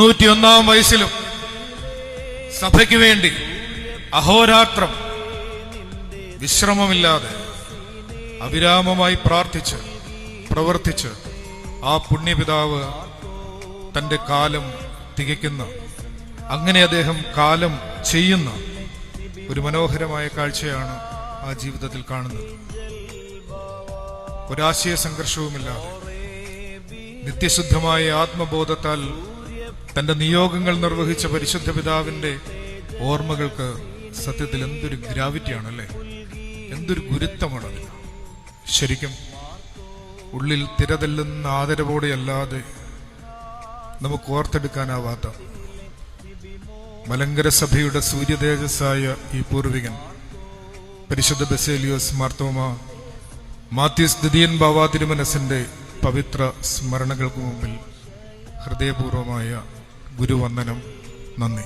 91 വയസ്സിലും സഭയ്ക്ക് വേണ്ടി അഹോരാത്രം വിശ്രമമില്ലാതെ അവിരാമമായി പ്രാർത്ഥിച്ച് പ്രവർത്തിച്ച് ആ പുണ്യപിതാവ് തന്റെ കാലം തികയ്ക്കുന്ന, അങ്ങനെ അദ്ദേഹം കാലം ചെയ്യുന്ന ഒരു മനോഹരമായ കാഴ്ചയാണ് ആ ജീവിതത്തിൽ കാണുന്നത്. ഒരാശയ സംഘർഷവുമില്ലാതെ നിത്യശുദ്ധമായ ആത്മബോധത്താൽ തന്റെ നിയോഗങ്ങൾ നിർവഹിച്ച പരിശുദ്ധ പിതാവിന്റെ ഓർമ്മകൾക്ക് സത്യത്തിൽ എന്തൊരു ഗ്രാവിറ്റിയാണല്ലേ, എന്തൊരു ഗുരുത്വമാണത്. ശരിക്കും ഉള്ളിൽ തിരതല്ലുന്ന ആദരവോടെയല്ലാതെ നമുക്ക് ഓർത്തെടുക്കാനാവാത്ത മലങ്കര സഭയുടെ സൂര്യതേജസ്സായ ഈ പൂർവികൻ പരിശുദ്ധ ബസേലിയോസ് മാർത്തോമാ മാത്യൂസ് ദ്വിതീയൻ ബാവ തിരുമനസിന്റെ പവിത്ര സ്മരണകൾക്ക് മുമ്പിൽ ഹൃദയപൂർവമായ ഗുരുവന്ദനം. നന്ദി.